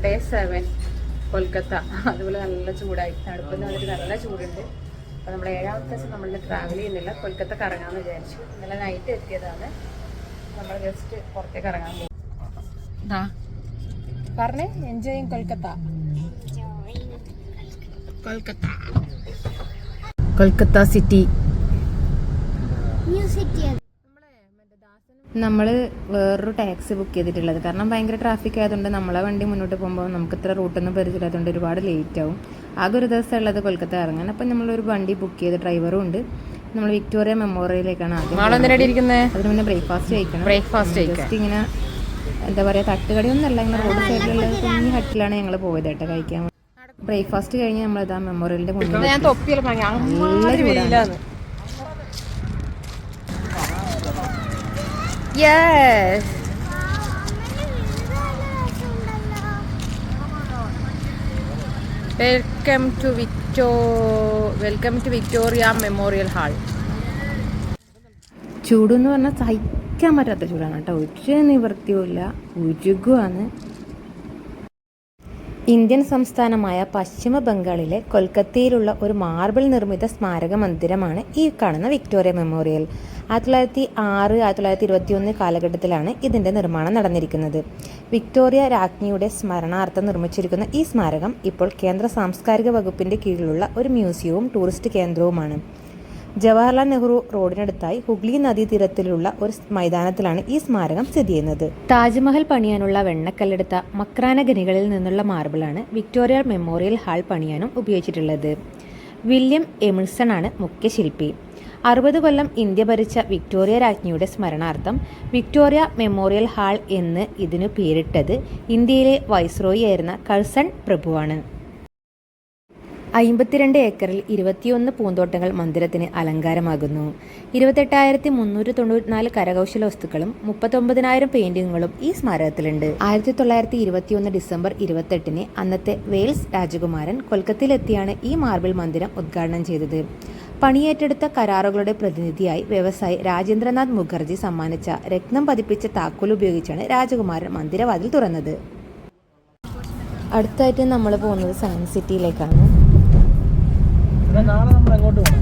Day 7 Kolkata. അതുപോലെ നല്ല ചൂടായി, തണുപ്പെന്ന് വന്നിട്ട് നല്ല ചൂടുണ്ട്. അപ്പോൾ നമ്മൾ 7ാമത്തെ ദിവസം നമ്മൾ ട്രാവൽ ചെയ്യുന്നില്ല, കൊൽക്കത്ത കറങ്ങാമെന്ന് വിചാരിച്ചു. ഇന്നലെ നൈറ്റ് എത്തിയതാണ്. നമ്മൾ ജസ്റ്റ് പുറത്തേക്ക് ഇറങ്ങാൻ പോകും. പറഞ്ഞേ, എൻജോയിങ് കൊൽക്കത്ത. കൊൽക്കത്ത കൊൽക്കത്ത സിറ്റി. നമ്മൾ വേറൊരു ടാക്സി ബുക്ക് ചെയ്തിട്ടുള്ളത്, കാരണം ഭയങ്കര ട്രാഫിക് ആയതുകൊണ്ട് നമ്മളെ വണ്ടി മുന്നോട്ട് പോകുമ്പോൾ നമുക്ക് ഇത്ര റൂട്ടൊന്നും പരിചയമില്ലാത്തതുകൊണ്ട് ഒരുപാട് ലേറ്റ് ആവും. ആകെ ഒരു ദിവസം ഉള്ളത് കൊൽക്കത്ത ഇറങ്ങാൻ. അപ്പം നമ്മളൊരു വണ്ടി ബുക്ക് ചെയ്ത് ഡ്രൈവറും ഉണ്ട്. നമ്മൾ വിക്ടോറിയ മെമ്മോറിയലിലേക്കാണ് ആദ്യം. അതിന് മുന്നേ ബ്രേക്ക്ഫാസ്റ്റ് കഴിക്കണം. ജസ്റ്റ് ഇങ്ങനെ എന്താ പറയുക, തട്ടുകടിയൊന്നുമല്ല, ഇങ്ങനെ റോഡ് സൈഡിലുള്ള കുഞ്ഞു ഹട്ടിലാണ് ഞങ്ങൾ പോയത് കേട്ടോ കഴിക്കാൻ. ബ്രേക്ക്ഫാസ്റ്റ് കഴിഞ്ഞ് നമ്മളിതാ മെമ്മോറിയലിൻ്റെ മുന്നിൽ. നല്ല ചൂടാണ്. Yes. Welcome to Victoria Memorial Hall. ചൂടെന്ന് പറഞ്ഞാൽ സഹിക്കാൻ പറ്റാത്ത ചൂടാണ് കേട്ടോ. ഒരു നിവൃത്തിയുമില്ല, ഉരുകുവാണ്. ഇന്ത്യൻ സംസ്ഥാനമായ പശ്ചിമ ബംഗാളിലെ കൊൽക്കത്തയിലുള്ള ഒരു മാർബിൾ നിർമ്മിത സ്മാരക മന്ദിരമാണ് ഈ കാണുന്ന വിക്ടോറിയ മെമ്മോറിയൽ. 1906, 1921 കാലഘട്ടത്തിലാണ് ഇതിൻ്റെ നിർമ്മാണം നടന്നിരിക്കുന്നത്. വിക്ടോറിയ രാജ്ഞിയുടെ സ്മരണാർത്ഥം നിർമ്മിച്ചിരിക്കുന്ന ഈ സ്മാരകം ഇപ്പോൾ കേന്ദ്ര സാംസ്കാരിക വകുപ്പിൻ്റെ കീഴിലുള്ള ഒരു മ്യൂസിയവും ടൂറിസ്റ്റ് കേന്ദ്രവുമാണ്. ജവഹർലാൽ നെഹ്റു റോഡിനടുത്തായി ഹുഗ്ലി നദീതീരത്തിലുള്ള ഒരു മൈതാനത്തിലാണ് ഈ സ്മാരകം സ്ഥിതി ചെയ്യുന്നത്. താജ്മഹൽ പണിയാനുള്ള വെണ്ണക്കല്ലെടുത്ത മക്രാന ഖനികളിൽ നിന്നുള്ള മാർബിളാണ് വിക്ടോറിയ മെമ്മോറിയൽ ഹാൾ പണിയാനും ഉപയോഗിച്ചിട്ടുള്ളത്. വില്യം എമിൾസൺ ആണ് മുഖ്യ ശില്പി. 60 കൊല്ലം ഇന്ത്യ ഭരിച്ച വിക്ടോറിയ രാജ്ഞിയുടെ സ്മരണാർത്ഥം വിക്ടോറിയ മെമ്മോറിയൽ ഹാൾ എന്ന് ഇതിനു പേരിട്ടത് ഇന്ത്യയിലെ വൈസ്രോയി ആയിരുന്ന കഴ്സൺ പ്രഭുവാണ്. 52 ഏക്കറിൽ 21 പൂന്തോട്ടങ്ങൾ മന്ദിരത്തിന് അലങ്കാരമാകുന്നു. 28,394 കരകൗശല വസ്തുക്കളും 39,000 പെയിന്റിങ്ങുകളും ഈ സ്മാരകത്തിലുണ്ട്. 1921 ഡിസംബർ 28 അന്നത്തെ വെയിൽസ് രാജകുമാരൻ കൊൽക്കത്തയിലെത്തിയാണ് ഈ മാർബിൾ മന്ദിരം ഉദ്ഘാടനം ചെയ്തത്. പണിയേറ്റെടുത്ത കരാറുകളുടെ പ്രതിനിധിയായി വ്യവസായി രാജേന്ദ്രനാഥ് മുഖർജി സമ്മാനിച്ച രത്നം പതിപ്പിച്ച താക്കോൽ ഉപയോഗിച്ചാണ് രാജകുമാരൻ മന്ദിരവാതിൽ തുറന്നത്. അടുത്തായിട്ട് നമ്മൾ പോകുന്നത് സയൻസ് സിറ്റിയിലേക്കാണ്. നാളെ നമ്മൾ എങ്ങോട്ട് പോകും?